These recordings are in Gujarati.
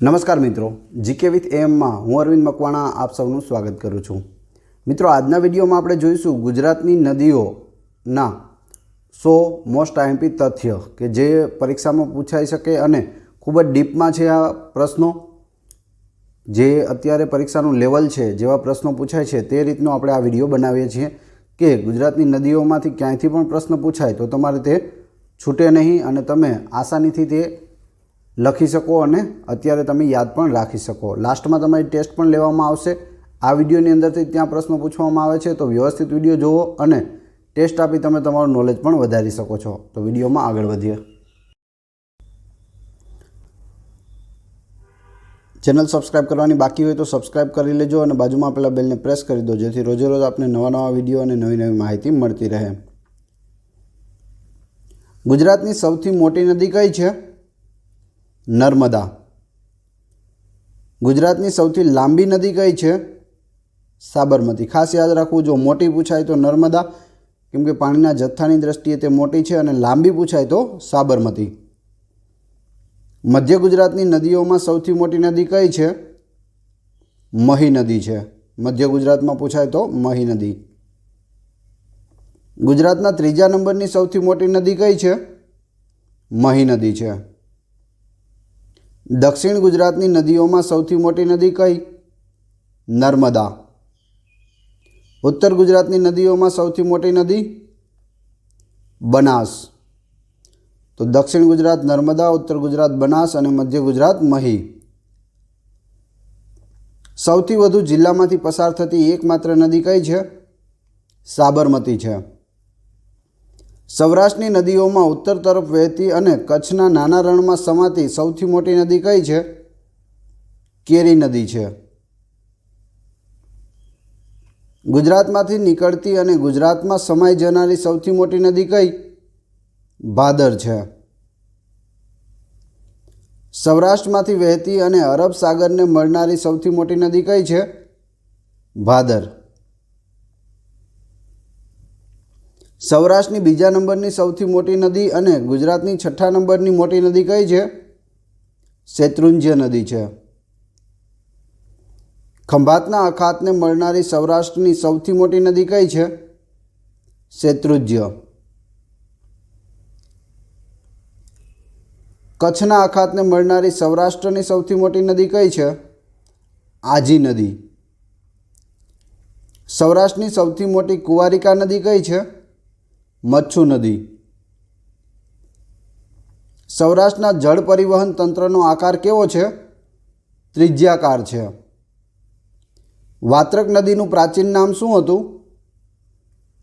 नमस्कार मित्रों, जीके विथ एम में हूँ अरविंद मकवाणा आप सबનું स्वागत करूँ छूँ। मित्रों, आजना विडियो में આપણે જોઈશું ગુજરાતની નદીઓના 100 મોસ્ટ આઈએમપી તથ્ય કે જે પરીક્ષામાં પૂછાઈ શકે અને ખૂબ જ ડીપમાં છે આ પ્રશ્નો જે અત્યારે પરીક્ષાનું લેવલ છે જેવા પ્રશ્નો પૂછાય છે તે રીતનો આપણે આ વિડિયો બનાવીએ છીએ કે ગુજરાતની નદીઓમાંથી ક્યાંયથી પણ પ્રશ્ન પૂછાય તો તમારે તે છૂટે નહીં અને તમે આસાનીથી તે લખી શકો અને અત્યારે તમે યાદ પણ રાખી શકો। લાસ્ટમાં તમારી ટેસ્ટ પણ લેવામાં આવશે। આ વિડિયોની અંદરથી ત્યાં પ્રશ્નો પૂછવામાં આવે છે તો વ્યવસ્થિત વિડિયો જુઓ અને ટેસ્ટ આપી તમે તમારું નોલેજ પણ વધારી શકો છો। તો વિડિયોમાં આગળ વધીએ। ચેનલ સબસ્ક્રાઇબ કરવાની બાકી હોય તો સબસ્ક્રાઇબ કરી લેજો અને બાજુમાં આપેલા બેલને પ્રેસ કરી દો જેથી રોજે રોજ આપને નવા નવા વિડિયો અને નવી નવી માહિતી મળતી રહે। ગુજરાતની સૌથી મોટી નદી કઈ છે? नर्मदा। गुजरातनी सौथी लांबी नदी कई है? साबरमती। खास याद रखवू, जो मोटी पूछाय तो नर्मदा केम के पाणीना जत्थानी दृष्टिए ते मोटी है और लांबी पूछाय तो साबरमती। मध्य गुजरातनी नदीओं में सौथी मोटी नदी कई है? मही नदी है। मध्य गुजरात में पूछाय तो मही नदी। गुजरातना त्रीजा नंबरनी सौथी मोटी नदी कई है? मही नदी है। दक्षिण गुजरातनी नदीओं में सौथी मोटी नदी कई? नर्मदा। उत्तर गुजरातनी नदीओं में सौथी मोटी नदी? बनास। तो दक्षिण गुजरात नर्मदा, उत्तर गुजरात बनास और मध्य गुजरात मही। सौथी वधु जिल्लामांथी पसार थती एकमात्र नदी कई है? साबरमती है। सौराष्ट्रनी नदीओं में उत्तर तरफ वहेती अने कच्छना नाना रण में समाती सौथी मोटी नदी कई है? केरी नदी है। गुजरातमांथी निकळती अने गुजरात में समाई जनारी सौथी मोटी नदी कई? भादर है। सौराष्ट्रमांथी वहेती अने अरब सागर ने मळनारी सौथी मोटी नदी कई है? भादर। सौराष्ट्रनी बीजा नंबरनी सौथी मोटी नदी अने गुजरातनी छठा नंबरनी मोटी नदी कई है? शैत्रुंज्य नदी है। खंभातना अखातने मळनारी सौराष्ट्रनी सौथी मोटी नदी कई है? शैत्रुंज्य। कच्छना अखातने मळनारी सौराष्ट्रनी सौथी मोटी नदी कई है? आजी नदी। सौराष्ट्रनी सौथी मोटी कुंवारिका नदी कई है? मच्छू नदी। सौराष्ट्रना जल परिवहन तंत्रनो आकार केवो छे? त्रिज्याकार छे। वात्रक नदीनुं प्राचीन नाम शुं हतुं?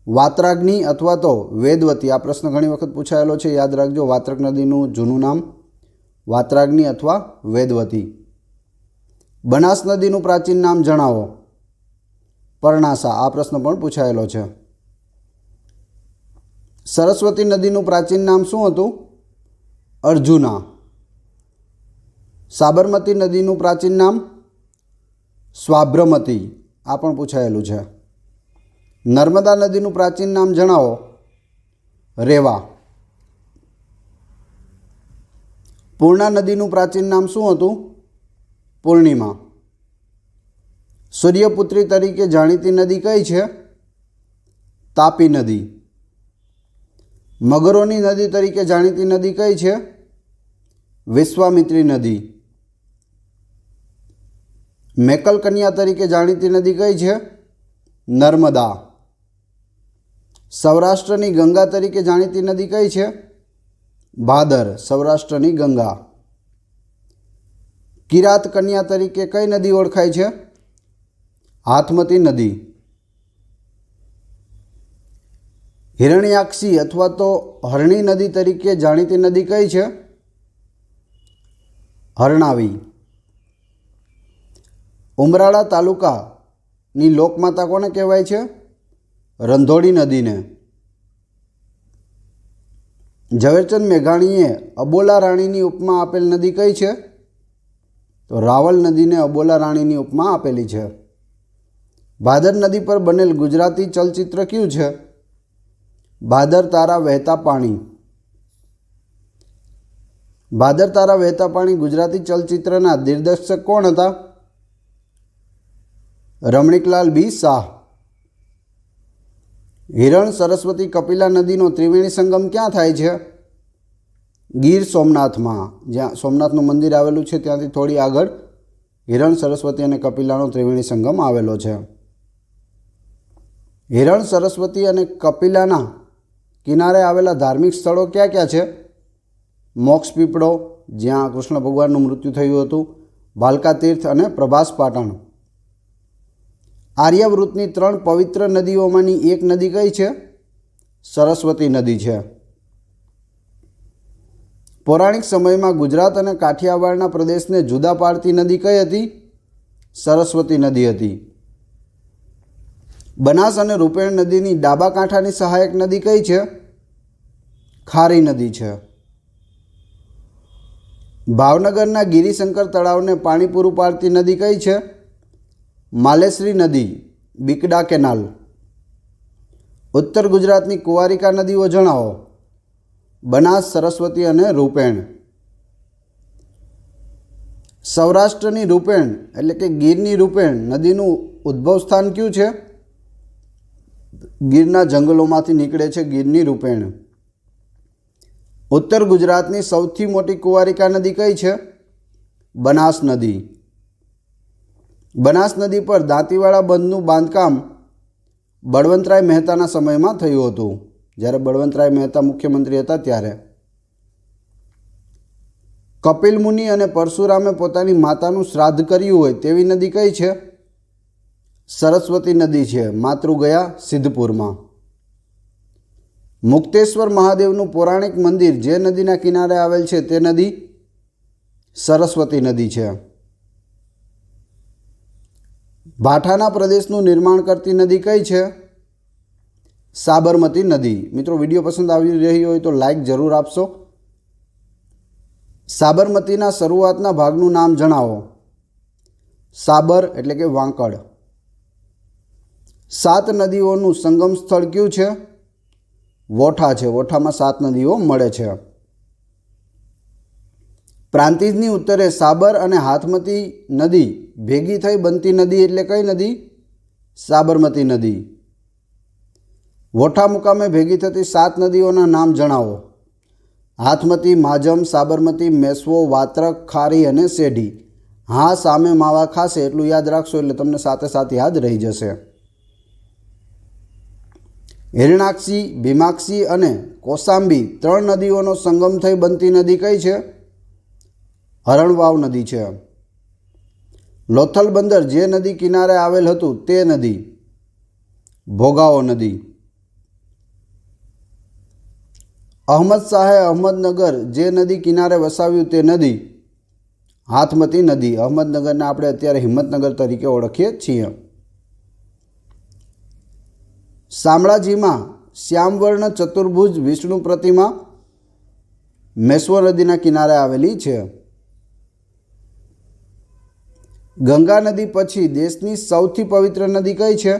वात्राग्नि अथवा तो वेदवती। आ प्रश्न घणी वखत पूछायेलो छे, याद राखजो। वात्रक नदीनुं जूनुं नाम वात्राग्नि अथवा वेदवती। बनास नदीनुं प्राचीन नाम जणावो। पर्णासा। आ प्रश्न पण पूछायेलो छे। सरस्वती नदीनुं प्राचीन नाम शुं हतुं? अर्जुना। साबरमती नदीनुं प्राचीन नाम? स्वाब्रमती। आ पण पूछायेलुं छे। नर्मदा नदीनुं प्राचीन नाम जणावो। रेवा। पूर्णा नदीनुं प्राचीन नाम शुं हतुं? पूर्णिमा। सूर्यपुत्री तरीके जाणीती नदी कई छे? तापी नदी। मगरोनी नदी तरीके जाणीती नदी कई छे? विश्वामित्री नदी। मेकल कन्या तरीके जाणीती नदी कई छे? नर्मदा। सौराष्ट्रनी गंगा तरीके जाणीती नदी कई छे? भादर। सौराष्ट्रनी गंगा। किरात कन्या तरीके कई नदी ओळखाय छे? हाथमती नदी। हिरण्याक्षी अथवा तो हरणी नदी तरीके जाणीती नदी कई छे? हरणावी। उमराळा तालुकानी लोकमाता कोने कहेवाय छे? रंधोड़ी नदी ने। ઝવેરચંદ મેઘાણીએ અબોલા રાણીની ઉપમા આપેલ નદી કઈ છે? તો રાવલ નદીને અબોલા રાણીની ઉપમા આપેલી છે। ભાદર નદી પર બનેલ ગુજરાતી ચલચિત્ર કયું છે? ભાદર તારા વહેતા પાણી। ભાદર તારા વહેતા પાણી ગુજરાતી ચલચિત્રના દિગ્દર્શક કોણ હતા? રમણીકલાલ બી શાહ. હિરણ સરસ્વતી કપિલા નદીનો ત્રિવેણી સંગમ ક્યાં થાય છે? ગીર સોમનાથમાં. જ્યાં સોમનાથનું મંદિર આવેલું છે ત્યાંથી થોડી આગળ હિરણ સરસ્વતી અને કપિલાનો ત્રિવેણી સંગમ આવેલો છે. હિરણ સરસ્વતી અને કપિલાના કિનારે આવેલા ધાર્મિક સ્થળો ક્યાં ક્યાં છે? મોક્ષ પીપળો, જ્યાં કૃષ્ણ ભગવાનનું મૃત્યુ થયું હતું, ભાલકા તીર્થ અને પ્રભાસ પાટણ. આર્યાવૃતની 3 પવિત્ર નદીઓમાંની એક નદી કઈ છે? સરસ્વતી નદી છે. પૌરાણિક સમયમાં ગુજરાત અને કાઠિયાવાડના પ્રદેશને જુદા પાડતી નદી કઈ હતી? સરસ્વતી નદી હતી. બનાસ અને રૂપેણ નદીની ડાબા કાંઠાની સહાયક નદી કઈ છે? ખારી નદી છે. ભાવનગરના ગિરિશંકર તળાવને પાણી પૂરું પાડતી નદી કઈ છે? માલેશ્રી નદી, બીકડા કેનાલ. ઉત્તર ગુજરાતની કુંવારિકા નદીઓ જણાવો. બનાસ, સરસ્વતી અને રૂપેણ. સૌરાષ્ટ્રની રૂપેણ એટલે કે ગીરની રૂપેણ નદીનું ઉદ્ભવ સ્થાન કયું છે? ગીરના જંગલોમાંથી નીકળે છે ગીરની રૂપેણ. ઉત્તર ગુજરાતની સૌથી મોટી કુંવારિકા નદી કઈ છે? બનાસ નદી. બનાસ નદી પર દાંતીવાડા બંધનું બાંધકામ બળવંતરાય મહેતાના સમયમાં થયું હતું, જ્યારે બળવંતરાય મહેતા મુખ્યમંત્રી હતા ત્યારે. કપિલ મુનિ અને પરશુરામે પોતાની માતાનું શ્રાદ્ધ કર્યું હોય તેવી નદી કઈ છે? સરસ્વતી નદી છે, માતૃગયા સિદ્ધપુરમાં. મુક્તેશ્વર મહાદેવનું પૌરાણિક મંદિર જે નદીના કિનારે આવેલ છે તે નદી? સરસ્વતી નદી છે. ભાઠાના પ્રદેશનું નિર્માણ કરતી નદી કઈ છે? સાબરમતી નદી. મિત્રો, વિડીયો પસંદ આવી રહ્યો હોય તો લાઈક જરૂર આપશો. સાબરમતીના શરૂઆતના ભાગનું નામ જણાવો. સાબર એટલે કે વાંકડ. 7 નદીઓનું સંગમ સ્થળ કયું છે? વોઠા છે. વોઠામાં 7 નદીઓ મળે છે. પ્રાંતિજની ઉત્તરે સાબર અને હાથમતી નદી ભેગી થઈ બનતી નદી એટલે કઈ નદી? સાબરમતી નદી. વોઠા મુકામે ભેગી થતી 7 નદીઓના નામ જણાવો. હાથમતી, માજમ, સાબરમતી, મેસવો, વાત્રક, ખારી અને સેઢી. હા સામે માવા ખાશે એટલું યાદ રાખશો એટલે તમને સાથે સાથે યાદ રહી જશે. હિરણાક્ષી, ભીમાક્ષી અને કોસાંબી 3 નદીઓનો સંગમ થઈ બનતી નદી કઈ છે? હરણવાવ નદી છે. લોથલ બંદર જે નદી કિનારે આવેલ હતું તે નદી? ભોગાવો નદી. અહમદ શાહે અહમદનગર જે નદી કિનારે વસાવ્યું તે નદી? હાથમતી નદી. અહમદનગરને આપણે અત્યારે હિંમતનગર તરીકે ઓળખીએ છીએ. શામળાજીમાં શ્યામવર્ણ ચતુર્ભુજ વિષ્ણુ પ્રતિમા મેશ્વો નદીના કિનારે આવેલી છે. ગંગા નદી પછી દેશની સૌથી પવિત્ર નદી કઈ છે?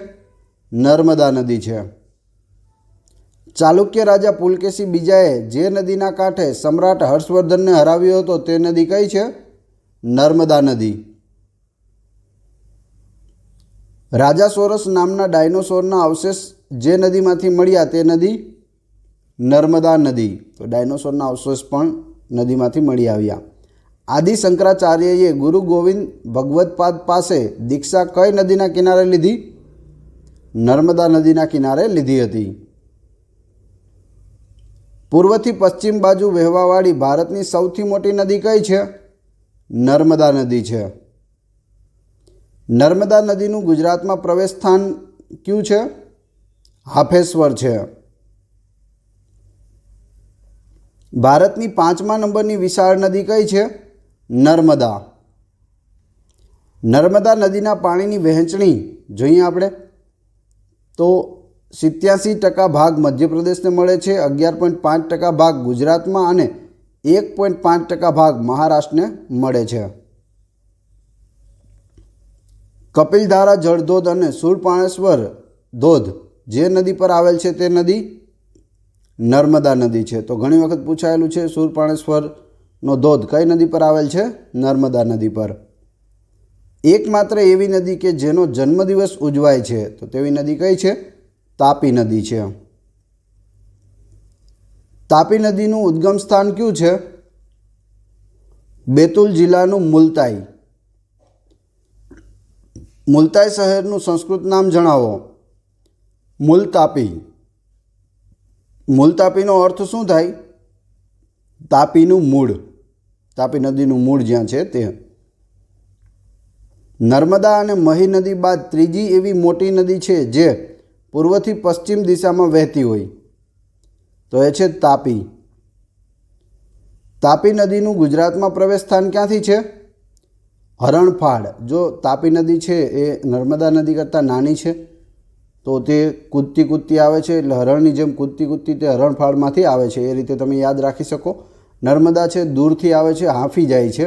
નર્મદા નદી છે. ચાલુક્ય રાજા પુલકેશી બીજાએ જે નદીના કાંઠે સમ્રાટ હર્ષવર્ધનને હરાવ્યો હતો તે નદી કઈ છે? નર્મદા નદી. રાજા સોરસ નામના ડાયનોસોરના અવશેષ જે નદીમાંથી મળ્યા તે નદી? નર્મદા નદી. તો ડાયનોસોરના અવશેષ પણ નદીમાંથી મળી આવ્યા. આદિ શંકરાચાર્યએ ગુરુ ગોવિંદ ભગવદપાદ પાસે દીક્ષા કઈ નદીના કિનારે લીધી? નર્મદા નદીના કિનારે લીધી હતી. પૂર્વથી પશ્ચિમ બાજુ વહેવાવાળી ભારતની સૌથી મોટી નદી કઈ છે? નર્મદા નદી છે. નર્મદા નદીનું ગુજરાતમાં પ્રવેશ સ્થાન કયું છે? હાફેશ્વર છે. ભારતની 5મા નંબરની વિશાળ નદી કઈ છે? નર્મદા. નર્મદા નદીના પાણીની વહેંચણી જોઈએ આપણે તો 87% ભાગ મધ્યપ્રદેશને મળે છે, 11.5% ભાગ ગુજરાતમાં અને 1.5% ભાગ મહારાષ્ટ્રને મળે છે. કપિલધારા જળધોધ અને શૂરપાણેશ્વર ધોધ જે નદી પર આવેલ છે તે નદી? નર્મદા નદી છે. તો ઘણી વખત પૂછાયેલું છે શૂરપાણેશ્વર નો ધોધ કઈ નદી પર આવેલ છે? નર્મદા નદી પર. એકમાત્ર એવી નદી કે જેનો જન્મદિવસ ઉજવાય છે તો તેવી નદી કઈ છે? તાપી નદી છે. તાપી નદીનું ઉદ્ગમ સ્થાન કયું છે? બેતુલ જિલ્લાનું મુલતાઈ. મુલતાઈ શહેરનું સંસ્કૃત નામ જણાવો. મુલતાપી. મુલતાપીનો અર્થ શું થાય? તાપીનું મૂળ. તાપી નદીનું મૂળ જ્યાં છે તે. નર્મદા અને મહી નદી બાદ ત્રીજી એવી મોટી નદી છે જે પૂર્વથી પશ્ચિમ દિશામાં વહેતી હોય તો એ છે તાપી. તાપી નદીનું ગુજરાતમાં પ્રવેશ સ્થાન ક્યાંથી છે? હરણફાળ. જો તાપી નદી છે એ નર્મદા નદી કરતાં નાની છે તો તે કૂદતી કૂદતી આવે છે, એટલે હરણની જેમ કૂદતી કૂદતી તે હરણફાળમાંથી આવે છે. એ રીતે તમે યાદ રાખી શકો. નર્મદા છે દૂરથી આવે છે, હાંફી જાય છે,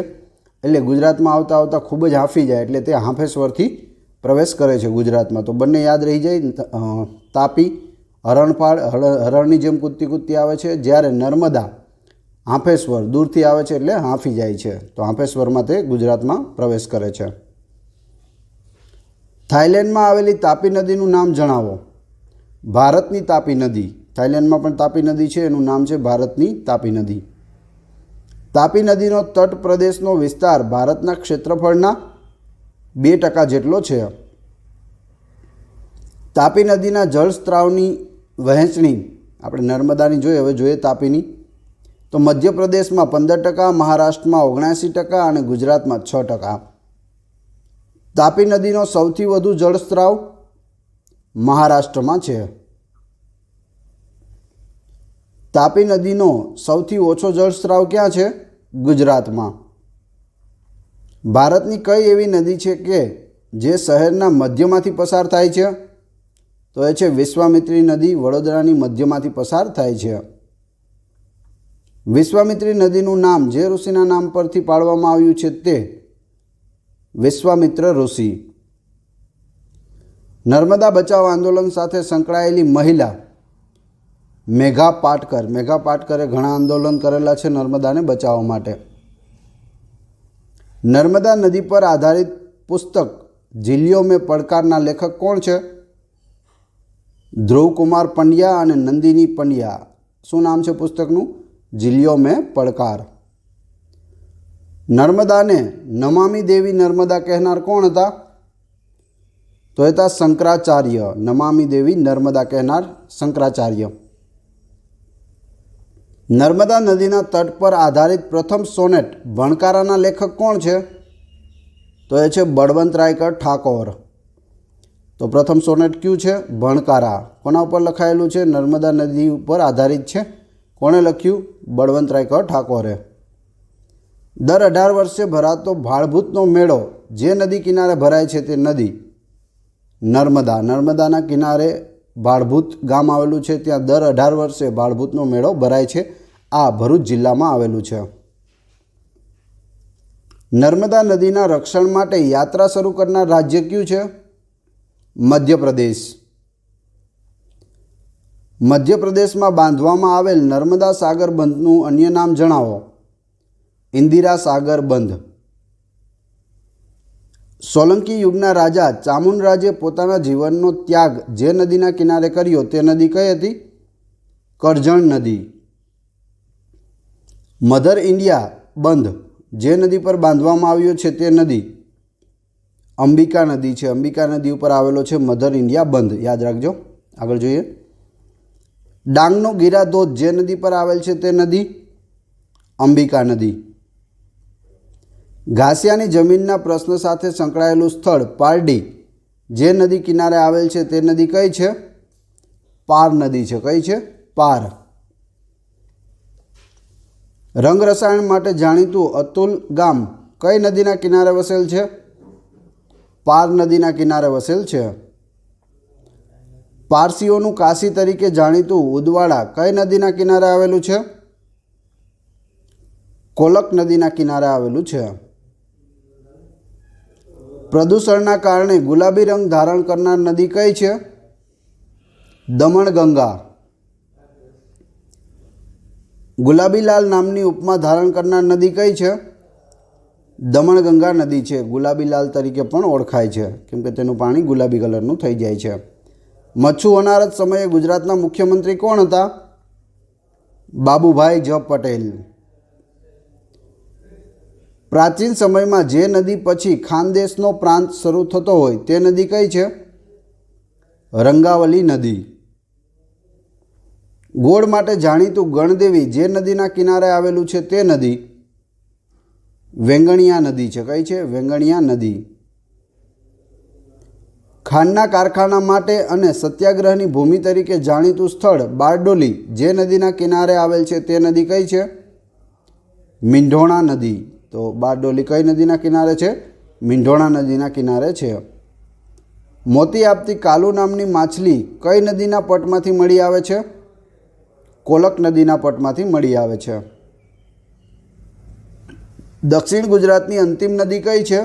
એટલે ગુજરાતમાં આવતા આવતા ખૂબ જ હાંફી જાય, એટલે તે હાંફેશ્વરથી પ્રવેશ કરે છે ગુજરાતમાં. તો બંને યાદ રહી જાય. તાપી હરણફાળ હરણની જેમ કૂદતી કૂદતી આવે છે, જ્યારે નર્મદા હાંફેશ્વર દૂરથી આવે છે એટલે હાંફી જાય છે. તો હાંફેશ્વરમાં તે ગુજરાતમાં પ્રવેશ કરે છે. થાઈલેન્ડમાં આવેલી તાપી નદીનું નામ જણાવો. ભારતની તાપી નદી. થાઈલેન્ડમાં પણ તાપી નદી છે, એનું નામ છે ભારતની તાપી નદી. તાપી નદીનો તટ પ્રદેશનો વિસ્તાર ભારતના ક્ષેત્રફળના 2% જેટલો છે. તાપી નદીના જળસ્ત્રાવની વહેંચણી આપણે નર્મદાની જોઈએ, હવે જોઈએ તાપીની. તો મધ્યપ્રદેશમાં 15%, મહારાષ્ટ્રમાં 79% અને ગુજરાતમાં 6%. તાપી નદીનો સૌથી વધુ જળસ્ત્રાવ મહારાષ્ટ્રમાં છે. તાપી નદીનો સૌથી ઓછો જળસ્ત્રાવ ક્યાં છે? ગુજરાતમાં. ભારતની કઈ એવી નદી છે કે જે શહેરના મધ્યમાંથી પસાર થાય છે? તો એ છે વિશ્વામિત્રી નદી. વડોદરાની મધ્યમાંથી પસાર થાય છે. વિશ્વામિત્રી નદીનું નામ જે ઋષિના નામ પરથી પાડવામાં આવ્યું છે તે વિશ્વામિત્ર ઋષિ. નર્મદા બચાવ આંદોલન સાથે સંકળાયેલી મહિલા મેઘા પાટકર. મેઘા પાટકરે ઘણા આંદોલન કરેલા છે નર્મદાને બચાવવા માટે. નર્મદા નદી પર આધારિત પુસ્તક ઝીલીઓ મેં પડકારના લેખક કોણ છે? ધ્રુવકુમાર પંડ્યા અને નંદિની પંડ્યા. શું નામ છે પુસ્તકનું? ઝીલીઓ મેં પડકાર. નર્મદાને નમામી દેવી નર્મદા કહેનાર કોણ હતા? તો એ હતા શંકરાચાર્ય. નમામી દેવી નર્મદા કહેનાર શંકરાચાર્ય. નર્મદા નદીના તટ પર આધારિત પ્રથમ સોનેટ ભણકારાના લેખક કોણ છે? તો એ છે બળવંતરાય ઠાકોર. તો પ્રથમ સોનેટ કયું છે? ભણકારા. કોના ઉપર લખાયેલું છે? નર્મદા નદી ઉપર આધારિત છે. કોણે લખ્યું? બળવંતરાય ઠાકોરે. દર 18 વર્ષે ભરાતો ભાળભૂતનો મેળો જે નદી કિનારે ભરાય છે તે નદી નર્મદા. નર્મદાના કિનારે ભાળભૂત ગામ આવેલું છે, ત્યાં દર 18 વર્ષે ભાળભૂતનો મેળો ભરાય છે. આ ભરૂચ જિલ્લામાં આવેલું છે. નર્મદા નદીના રક્ષણ માટે યાત્રા શરૂ કરનાર રાજ્ય કયું છે? મધ્યપ્રદેશ. મધ્યપ્રદેશમાં બાંધવામાં આવેલ નર્મદા સાગર બંધનું અન્ય નામ જણાવો. ઇન્દિરા સાગર બંધ. સોલંકી યુગના રાજા ચામુંડરાજે પોતાના જીવનનો ત્યાગ જે નદીના કિનારે કર્યો તે નદી કઈ હતી? કરજણ નદી. મધર ઇન્ડિયા બંધ જે નદી પર બાંધવામાં આવ્યો છે તે નદી અંબિકા નદી છે. અંબિકા નદી ઉપર આવેલો છે મધર ઇન્ડિયા બંધ. યાદ રાખજો. આગળ જોઈએ. ડાંગનો ગીરા ધોધ જે નદી પર આવેલ છે તે નદી અંબિકા નદી. ઘાસિયાની જમીનના પ્રશ્ન સાથે સંકળાયેલું સ્થળ પારડી જે નદી કિનારે આવેલ છે તે નદી કઈ છે? પાર નદી છે. કઈ છે? પાર. રંગ રસાયણ માટે જાણીતું અતુલ ગામ કઈ નદીના કિનારે વસેલ છે? પાર નદીના કિનારે વસેલ છે. પારસીઓનું કાશી તરીકે જાણીતું ઉદવાડા કઈ નદીના કિનારે આવેલું છે? કોલક નદીના કિનારે આવેલું છે. પ્રદૂષણના કારણે ગુલાબી રંગ ધારણ કરનાર નદી કઈ છે? દમણગંગા. ગુલાબીલાલ નામની ઉપમા ધારણ કરનાર નદી કઈ છે? દમણગંગા નદી છે. ગુલાબીલાલ તરીકે પણ ઓળખાય છે કેમ કે તેનું પાણી ગુલાબી કલરનું થઈ જાય છે. મચ્છુ અનારત સમયે ગુજરાતના મુખ્યમંત્રી કોણ હતા? બાબુભાઈ જ પટેલ. પ્રાચીન સમયમાં જે નદી પછી ખાનદેશનો પ્રાંત શરૂ થતો હોય તે નદી કઈ છે? રંગાવલી નદી. ગોળ માટે જાણીતું ગણદેવી જે નદીના કિનારે આવેલું છે તે નદી? વેંગણિયા નદી છે. કઈ છે? વેંગણિયા નદી. ખાંડના કારખાના માટે અને સત્યાગ્રહની ભૂમિ તરીકે જાણીતું સ્થળ બારડોલી જે નદીના કિનારે આવેલ છે તે નદી કઈ છે? મીંઢોણા નદી. તો બારડોલી કઈ નદીના કિનારે છે? મીંઢોણા નદીના કિનારે છે. મોતી આપતી કાલુ નામની માછલી કઈ નદીના પટમાંથી મળી આવે છે? કોલક નદીના પટમાંથી મળી આવે છે. દક્ષિણ ગુજરાતની અંતિમ નદી કઈ છે?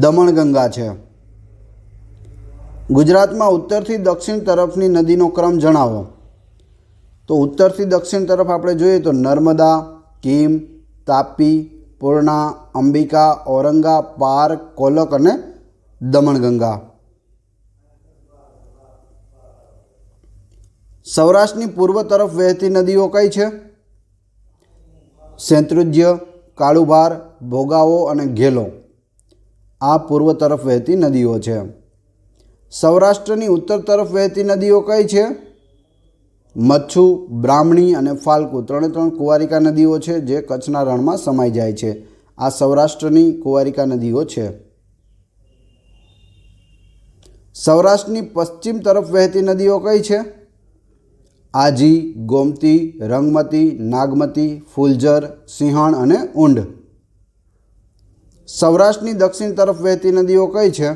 દમણગંગા છે. ગુજરાતમાં ઉત્તરથી દક્ષિણ તરફની નદીનો ક્રમ જણાવો. તો ઉત્તરથી દક્ષિણ તરફ આપણે જોઈએ તો નર્મદા, કીમ, તાપી, પૂર્ણા, અંબિકા, ઔરંગા, પાર, કોલક અને દમણગંગા. સૌરાષ્ટ્રની પૂર્વ તરફ વહેતી નદીઓ કઈ છે? શેત્રુંજ્ય, કાળુભાર, ભોગાવો અને ઘેલો. આ પૂર્વ તરફ વહેતી નદીઓ છે. સૌરાષ્ટ્રની ઉત્તર તરફ વહેતી નદીઓ કઈ છે? મચ્છુ, બ્રાહ્મણી અને ફાલ્ગુ. ત્રણ કુંવારિકા નદીઓ છે જે કચ્છના રણમાં સમાઈ જાય છે. આ સૌરાષ્ટ્રની કુંવારિકા નદીઓ છે. સૌરાષ્ટ્રની પશ્ચિમ તરફ વહેતી નદીઓ કઈ છે? આજી, ગોમતી, રંગમતી, નાગમતી, ફૂલઝર, સિંહણ અને ઊંડ. સૌરાષ્ટ્રની દક્ષિણ તરફ વહેતી નદીઓ કઈ છે?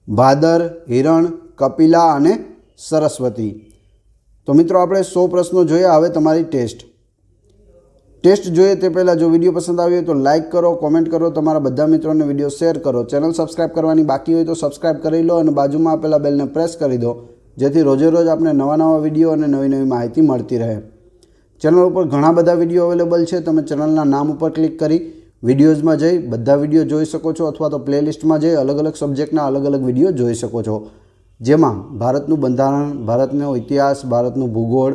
ભાદર, હિરણ, કપિલા અને સરસ્વતી. તો મિત્રો આપણે 100 પ્રશ્નો જોયા. હવે તમારી ટેસ્ટ જોઈએ તે પહેલાં જો વિડીયો પસંદ આવ્યો તો લાઇક કરો, કોમેન્ટ કરો, તમારા બધા મિત્રોને વિડીયો શેર કરો. ચેનલ સબસ્ક્રાઈબ કરવાની બાકી હોય તો સબસ્ક્રાઈબ કરી લો અને બાજુમાં આપેલા બેલને પ્રેસ કરી દો જેથી રોજે રોજ આપણે નવા વિડીયો અને નવી માહિતી મળતી રહે. ચેનલ ઉપર ઘણા બધા વિડીયો અવેલેબલ છે. તમે ચેનલના નામ ઉપર ક્લિક કરી વિડીયોઝમાં જઈ બધા વિડીયો જોઈ શકો છો અથવા તો પ્લેલિસ્ટમાં જઈ અલગ અલગ સબ્જેક્ટના અલગ અલગ વિડીયો જોઈ શકો છો. જેમાં ભારતનું બંધારણ, ભારતનો ઇતિહાસ, ભારતનું ભૂગોળ,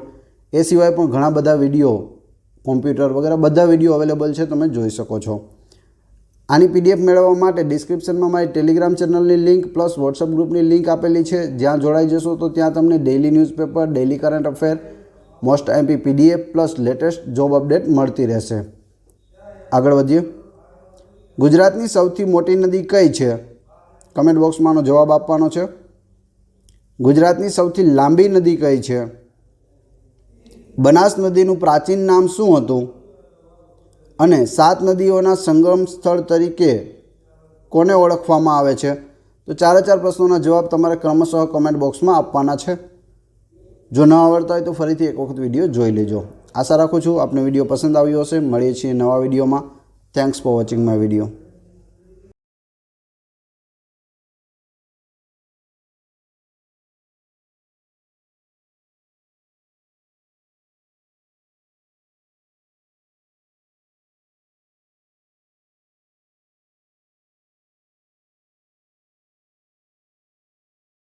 એ સિવાય પણ ઘણા બધા વિડીયો, કોમ્પ્યુટર વગેરે બધા વિડીયો અવેલેબલ છે, તમે જોઈ શકો છો. આની PDF મેળવવા માટે ડિસ્ક્રિપ્શનમાં મારી ટેલિગ્રામ ચેનલની લિંક પ્લસ વોટ્સઅપ ગ્રુપની લિંક આપેલી છે. જ્યાં જોડાઈ જશો તો ત્યાં તમને daily newspaper, daily current affair, most IMP PDF plus latest job update મળતી રહેશે. આગળ વધીએ. ગુજરાતની સૌથી મોટી નદી કઈ છે? કમેન્ટ બોક્સમાં આનો જવાબ આપવાનો છે. ગુજરાતની સૌથી લાંબી નદી કઈ છે? બનાસ નદીનું પ્રાચીન નામ શું હતું? અને 7 નદીઓના સંગમ સ્થળ તરીકે કોને ઓળખવામાં આવે છે? તો 4 પ્રશ્નોના જવાબ તમારે ક્રમશઃ કમેન્ટ બોક્સમાં આપવાના છે. જો ન આવડતા હોય તો ફરીથી એક વખત વિડીયો જોઈ લેજો. આશા રાખું છું આપને વિડીયો પસંદ આવ્યો હશે. મળીએ છીએ નવા વિડીયોમાં. Thanks for watching my video.